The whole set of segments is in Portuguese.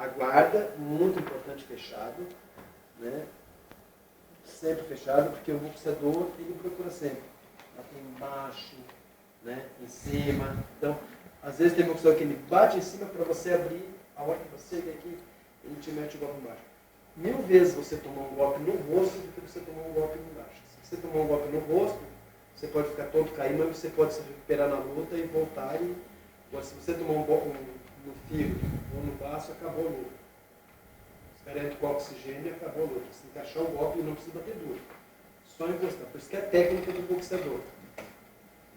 A guarda, muito importante, fechado, né? Sempre fechado, porque o boxeador ele procura sempre bater embaixo, né? Em cima. Então, às vezes tem boxeador que ele bate em cima para você abrir, a hora que você vem aqui, ele te mete o golpe embaixo. 1000 vezes você tomar um golpe no rosto do que você tomar um golpe embaixo. Se você tomar um golpe no rosto, você pode ficar todo caído, mas você pode se recuperar na luta e voltar. Agora, se você tomar um golpe no fígado ou no baço, acabou a luta. Você garante com oxigênio e acabou a luta. Você encaixar o golpe e não precisa bater duro. Só encostar. Por isso que é a técnica do boxeador.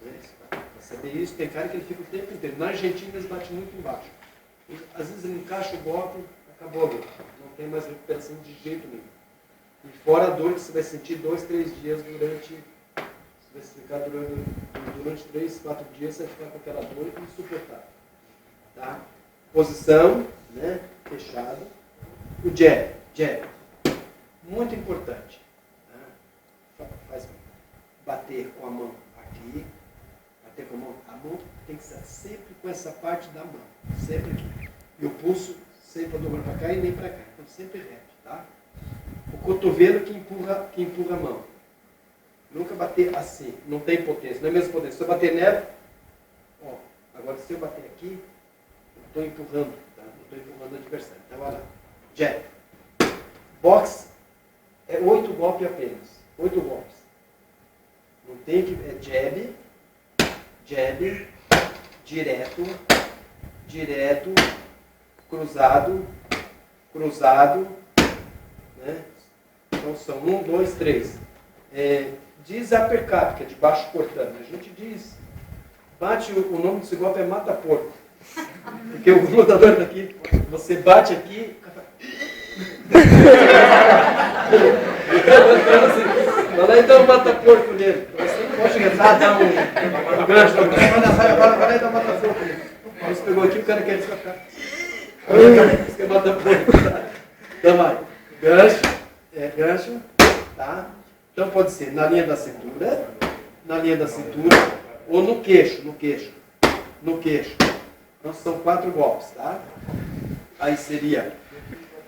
Né? Para saber isso, tem cara que ele fica o tempo inteiro. Na Argentina eles batem muito embaixo. Às vezes ele encaixa o golpe, acabou a luta. Não tem mais recuperação de jeito nenhum. E fora a dor que você vai sentir 2, 3 dias durante... Você vai ficar durante 3, 4 dias, você vai ficar com aquela dor insuportável. Tá? Posição, né? Fechado. O jab. Muito importante. Tá? Faz bater com a mão aqui. Bater com a mão tem que ser sempre com essa parte da mão. Sempre aqui. E o pulso sempre para para cá e nem para cá. Então sempre reto. Tá? O cotovelo que empurra a mão. Nunca bater assim. Não tem potência. Não é mesmo potência. Se eu bater nela, ó. Agora se eu bater aqui, eu estou empurrando. Tá? Eu estou empurrando o adversário. Então olha lá. Jab. Boxe é 8 golpes apenas. 8 golpes. Não tem que... É jab, direto, cruzado, né? Então são 1, 2, 3. Diz uppercut, que é de baixo cortando. A gente diz, bate, o nome desse golpe é mata-porco. Porque o lutador daqui, você bate aqui, vai lá e dá um mata-porco nele. Você não pode entrar, dar um gancho, vai lá e dá um mata-porco nele. Você pegou aqui, o cara quer descartar. Você quer mata-porco. Então vai, gancho, tá? Então pode ser na linha da cintura, ou no queixo. Então são 4 golpes, tá? Aí seria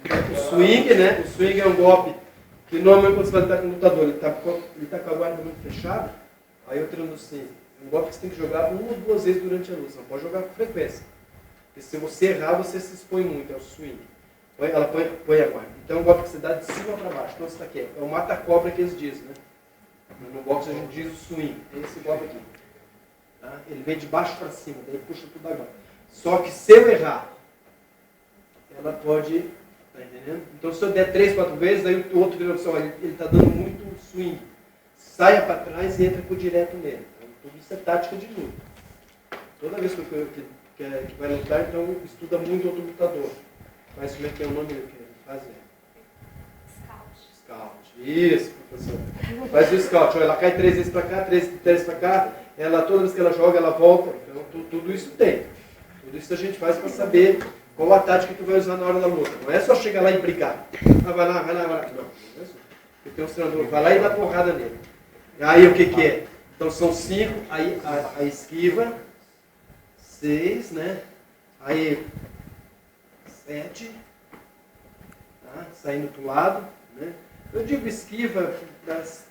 o swing, né? O swing é um golpe que normalmente quando você vai lutar com o lutador, ele tá com a guarda muito fechada, aí eu treino assim. É um golpe que você tem que jogar 1 ou 2 vezes durante a luta, você não pode jogar com frequência. Porque se você errar, você se expõe muito, é o swing. Ela põe a guarda. Então é um golpe que você dá de cima para baixo. Então você está aqui, é o mata-cobra que eles dizem, né? No boxe a gente diz o swing, é esse golpe aqui. Tá? Ele vem de baixo para cima, daí puxa tudo agora. Só que se eu errar, ela pode, tá entendendo? Então se eu der 3, 4 vezes, aí o outro vira opção, ele está dando muito swing. Saia para trás e entra por direto nele. Então, tudo isso é tática de luta. Toda vez que vai lutar, então estuda muito outro lutador. Mas como é que é o nome que ele faz? Scout. Isso, professor. Faz o scout. Olha, ela cai 3 vezes para cá, 3 para cá. Ela, toda vez que ela joga, ela volta. Então, tudo isso tem. Tudo isso a gente faz para saber qual a tática que vai usar na hora da luta. Não é só chegar lá e brigar. Ah, vai lá. Não é isso. Porque tem um treinador, vai lá e dá porrada nele. Aí o que é? Então são 5, aí a esquiva, 6, né? Aí 7, tá? Saindo para o lado, né? Eu digo esquiva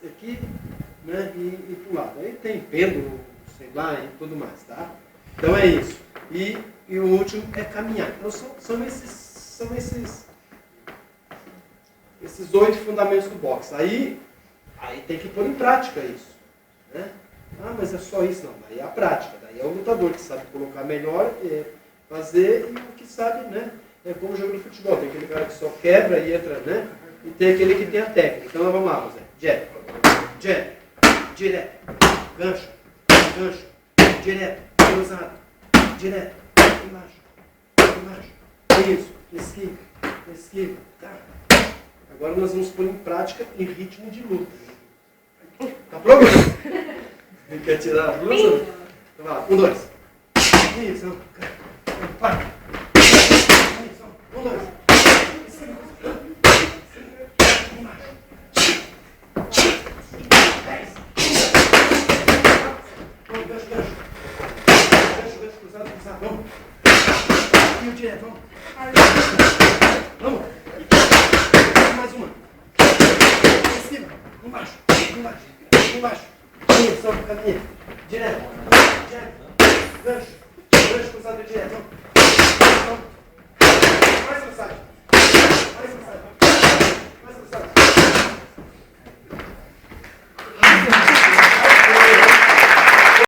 aqui, né? E para o lado. Aí tem pêndulo, sei lá, e tudo mais, tá? Então é isso. E o último é caminhar. Então são esses 8 fundamentos do boxe. Aí tem que pôr em prática isso, né? Ah, mas é só isso? Não, daí é a prática. Daí é o lutador que sabe colocar melhor, fazer, e o que sabe, né? É como o jogo de futebol. Tem aquele cara que só quebra e entra, né? E tem aquele que tem a técnica. Então vamos lá, José. Jab, direto, gancho, direto, cruzado, direto, embaixo. Isso, esquiva, tá? Agora nós vamos pôr em prática em ritmo de luta. Tá pronto? Quer tirar a blusa? Então vai lá, 1, 2. Isso, para. Isso, 1, 2. Gancho, cruzado, vamos. E o direto, vamos. embaixo, embaixo, embaixo. Isso, caminho. Direto, direto. Gancho, gancho cruzado direto.